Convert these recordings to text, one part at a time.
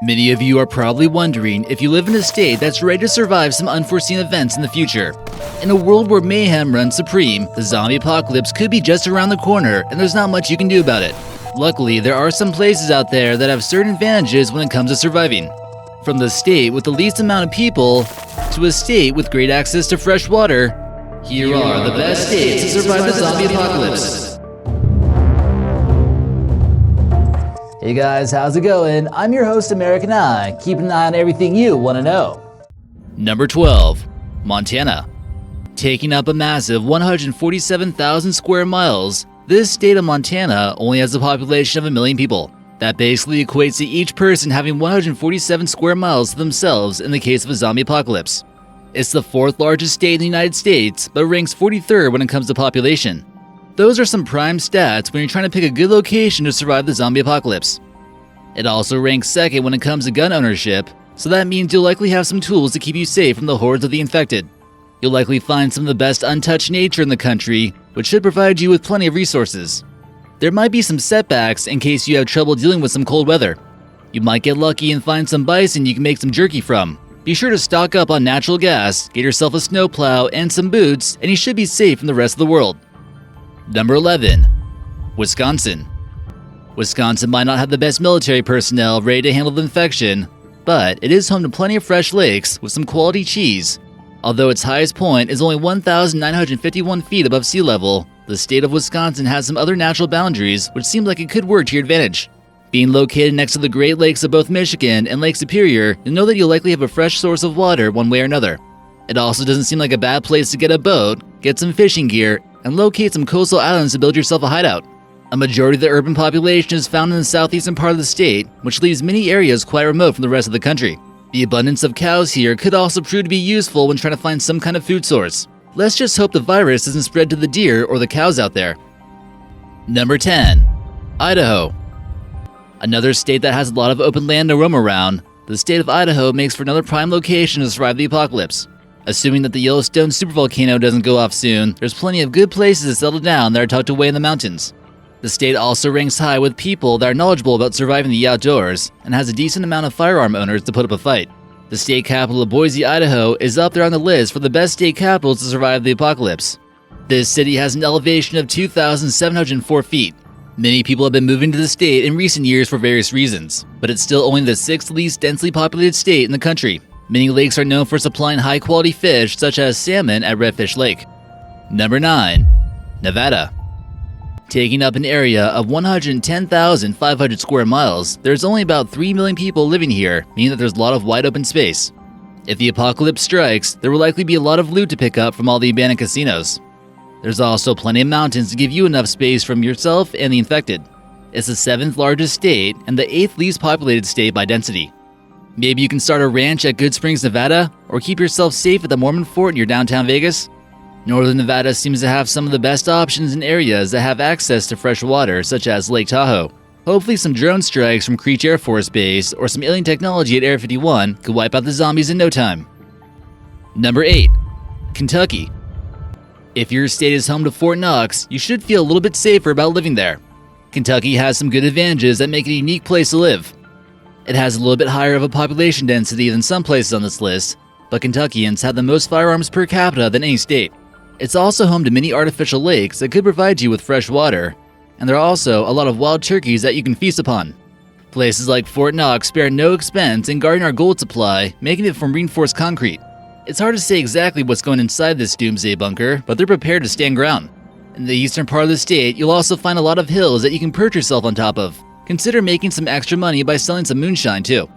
Many of you are probably wondering if you live in a state that's ready to survive some unforeseen events in the future. In a world where mayhem runs supreme, the zombie apocalypse could be just around the corner and there's not much you can do about it. Luckily, there are some places out there that have certain advantages when it comes to surviving. From the state with the least amount of people to a state with great access to fresh water, here are the best states to survive the zombie apocalypse. Hey guys, how's it going? I'm your host, American Eye, keeping an eye on everything you want to know. Number 12, Montana. Taking up a massive 147,000 square miles, this state of Montana only has a population of 1 million people. That basically equates to each person having 147 square miles to themselves in the case of a zombie apocalypse. It's the 4th largest state in the United States, but ranks 43rd when it comes to population. Those are some prime stats when you're trying to pick a good location to survive the zombie apocalypse. It also ranks 2nd when it comes to gun ownership, so that means you'll likely have some tools to keep you safe from the hordes of the infected. You'll likely find some of the best untouched nature in the country, which should provide you with plenty of resources. There might be some setbacks in case you have trouble dealing with some cold weather. You might get lucky and find some bison you can make some jerky from. Be sure to stock up on natural gas, get yourself a snowplow and some boots, and you should be safe from the rest of the world. Number 11, Wisconsin. Wisconsin might not have the best military personnel ready to handle the infection, but it is home to plenty of fresh lakes with some quality cheese. Although its highest point is only 1,951 feet above sea level, the state of Wisconsin has some other natural boundaries which seem like it could work to your advantage. Being located next to the Great Lakes of both Michigan and Lake Superior, you'll know that you'll likely have a fresh source of water one way or another. It also doesn't seem like a bad place to get a boat, get some fishing gear, and locate some coastal islands to build yourself a hideout. A majority of the urban population is found in the southeastern part of the state, which leaves many areas quite remote from the rest of the country. The abundance of cows here could also prove to be useful when trying to find some kind of food source. Let's just hope the virus doesn't spread to the deer or the cows out there. Number 10, Idaho. Another state that has a lot of open land to roam around, the state of Idaho makes for another prime location to survive the apocalypse. Assuming that the Yellowstone supervolcano doesn't go off soon, there's plenty of good places to settle down that are tucked away in the mountains. The state also ranks high with people that are knowledgeable about surviving the outdoors and has a decent amount of firearm owners to put up a fight. The state capital of Boise, Idaho is up there on the list for the best state capitals to survive the apocalypse. This city has an elevation of 2,704 feet. Many people have been moving to the state in recent years for various reasons, but it's still only the 6th least densely populated state in the country. Many lakes are known for supplying high-quality fish such as salmon at Redfish Lake. Number 9, Nevada. Taking up an area of 110,500 square miles, there's only about 3 million people living here, meaning that there's a lot of wide open space. If the apocalypse strikes, there will likely be a lot of loot to pick up from all the abandoned casinos. There's also plenty of mountains to give you enough space from yourself and the infected. It's the 7th largest state and the 8th least populated state by density. Maybe you can start a ranch at Good Springs, Nevada, or keep yourself safe at the Mormon Fort near downtown Vegas. Northern Nevada seems to have some of the best options in areas that have access to fresh water, such as Lake Tahoe. Hopefully some drone strikes from Creech Air Force Base or some alien technology at Area 51 could wipe out the zombies in no time. Number 8, Kentucky. If your state is home to Fort Knox, you should feel a little bit safer about living there. Kentucky has some good advantages that make it a unique place to live. It has a little bit higher of a population density than some places on this list, but Kentuckians have the most firearms per capita than any state. It's also home to many artificial lakes that could provide you with fresh water, and there are also a lot of wild turkeys that you can feast upon. Places like Fort Knox spare no expense in guarding our gold supply, making it from reinforced concrete. It's hard to say exactly what's going inside this doomsday bunker, but they're prepared to stand ground. In the eastern part of the state, you'll also find a lot of hills that you can perch yourself on top of. Consider making some extra money by selling some moonshine too.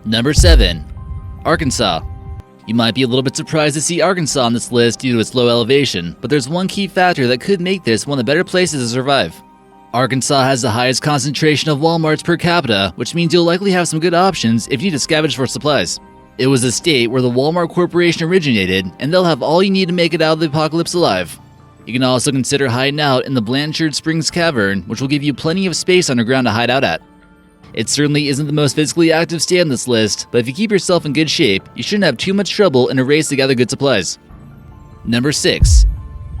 Number 7, Arkansas. You might be a little bit surprised to see Arkansas on this list due to its low elevation, but there's one key factor that could make this one of the better places to survive. Arkansas has the highest concentration of Walmarts per capita, which means you'll likely have some good options if you need to scavenge for supplies. It was a state where the Walmart Corporation originated, and they'll have all you need to make it out of the apocalypse alive. You can also consider hiding out in the Blanchard Springs Cavern, which will give you plenty of space underground to hide out at. It certainly isn't the most physically active state on this list, but if you keep yourself in good shape, you shouldn't have too much trouble in a race to gather good supplies. Number 6,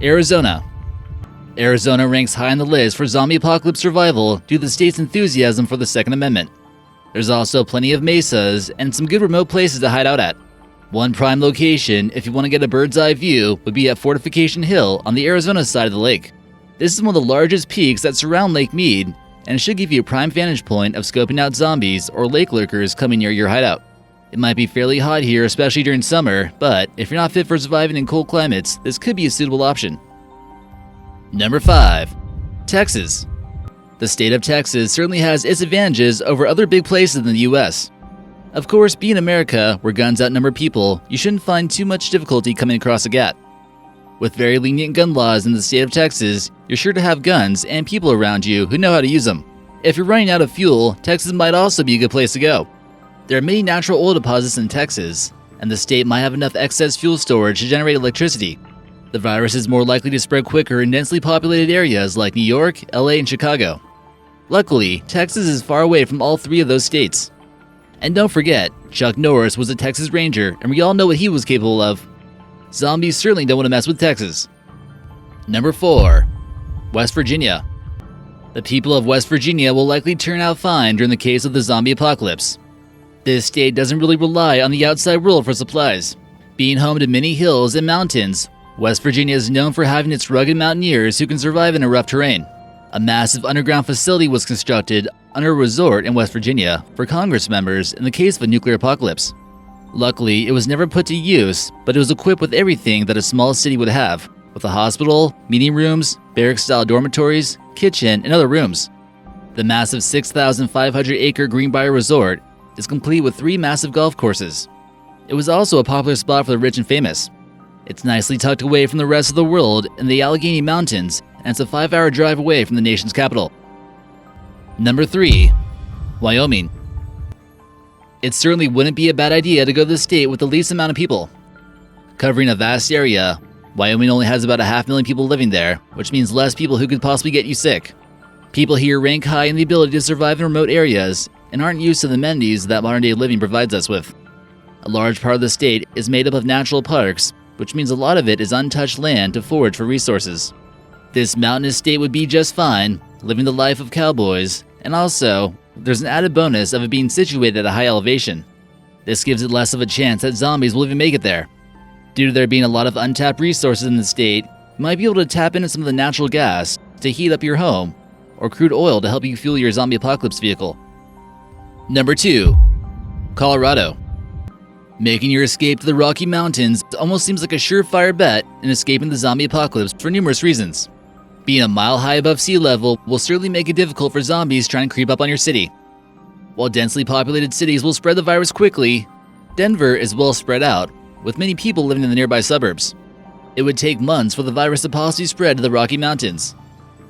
Arizona. Arizona ranks high on the list for zombie apocalypse survival due to the state's enthusiasm for the Second Amendment. There's also plenty of mesas and some good remote places to hide out at. One prime location, if you want to get a bird's eye view, would be at Fortification Hill on the Arizona side of the lake. This is one of the largest peaks that surround Lake Mead, and it should give you a prime vantage point of scoping out zombies or lake lurkers coming near your hideout. It might be fairly hot here, especially during summer, but if you're not fit for surviving in cold climates, this could be a suitable option. Number 5. Texas. The state of Texas certainly has its advantages over other big places in the US. Of course, being America, where guns outnumber people, you shouldn't find too much difficulty coming across a gat. With very lenient gun laws in the state of Texas, you're sure to have guns and people around you who know how to use them. If you're running out of fuel, Texas might also be a good place to go. There are many natural oil deposits in Texas, and the state might have enough excess fuel storage to generate electricity. The virus is more likely to spread quicker in densely populated areas like New York, LA, and Chicago. Luckily, Texas is far away from all three of those states. And don't forget, Chuck Norris was a Texas Ranger, and we all know what he was capable of. Zombies certainly don't want to mess with Texas. Number 4. West Virginia. The people of West Virginia will likely turn out fine during the case of the zombie apocalypse. This state doesn't really rely on the outside world for supplies. Being home to many hills and mountains, West Virginia is known for having its rugged mountaineers who can survive in a rough terrain. A massive underground facility was constructed under a resort in West Virginia for Congress members in the case of a nuclear apocalypse. Luckily, it was never put to use, but it was equipped with everything that a small city would have, with a hospital, meeting rooms, barrack-style dormitories, kitchen, and other rooms. The massive 6,500-acre Greenbrier Resort is complete with 3 massive golf courses. It was also a popular spot for the rich and famous. It's nicely tucked away from the rest of the world in the Allegheny Mountains, and it's a 5-hour drive away from the nation's capital. Number 3. Wyoming. It certainly wouldn't be a bad idea to go to the state with the least amount of people. Covering a vast area, Wyoming only has about 500,000 people living there, which means less people who could possibly get you sick. People here rank high in the ability to survive in remote areas and aren't used to the amenities that modern-day living provides us with. A large part of the state is made up of natural parks, which means a lot of it is untouched land to forage for resources. This mountainous state would be just fine, living the life of cowboys, and also, there's an added bonus of it being situated at a high elevation. This gives it less of a chance that zombies will even make it there. Due to there being a lot of untapped resources in the state, you might be able to tap into some of the natural gas to heat up your home, or crude oil to help you fuel your zombie apocalypse vehicle. Number 2. Colorado. Making your escape to the Rocky Mountains almost seems like a surefire bet in escaping the zombie apocalypse for numerous reasons. Being a mile high above sea level will certainly make it difficult for zombies trying to creep up on your city. While densely populated cities will spread the virus quickly, Denver is well spread out, with many people living in the nearby suburbs. It would take months for the virus to possibly spread to the Rocky Mountains.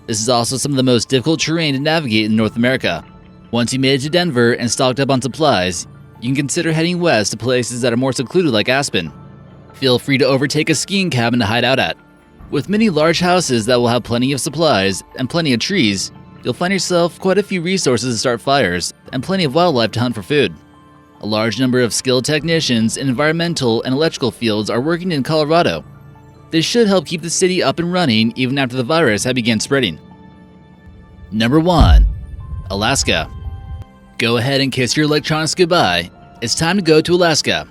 This is also some of the most difficult terrain to navigate in North America. Once you made it to Denver and stocked up on supplies, you can consider heading west to places that are more secluded like Aspen. Feel free to overtake a skiing cabin to hide out at. With many large houses that will have plenty of supplies and plenty of trees, you'll find yourself quite a few resources to start fires and plenty of wildlife to hunt for food. A large number of skilled technicians in environmental and electrical fields are working in Colorado. This should help keep the city up and running even after the virus had begun spreading. Number 1. Alaska. Go ahead and kiss your electronics goodbye. It's time to go to Alaska.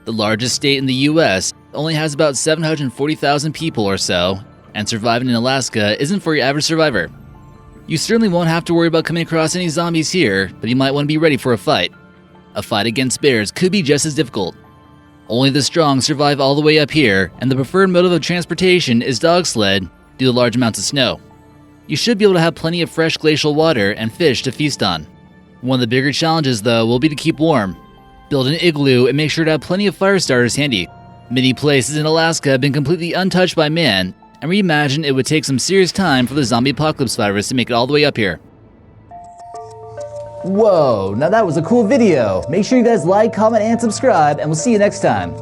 The largest state in the US only has about 740,000 people or so, and surviving in Alaska isn't for your average survivor. You certainly won't have to worry about coming across any zombies here, but you might want to be ready for a fight. A fight against bears could be just as difficult. Only the strong survive all the way up here, and the preferred mode of transportation is dog sled due to large amounts of snow. You should be able to have plenty of fresh glacial water and fish to feast on. One of the bigger challenges, though, will be to keep warm. Build an igloo and make sure to have plenty of fire starters handy. Many places in Alaska have been completely untouched by man, and we imagine it would take some serious time for the zombie apocalypse virus to make it all the way up here. Whoa, now that was a cool video. Make sure you guys like, comment, and subscribe, and we'll see you next time.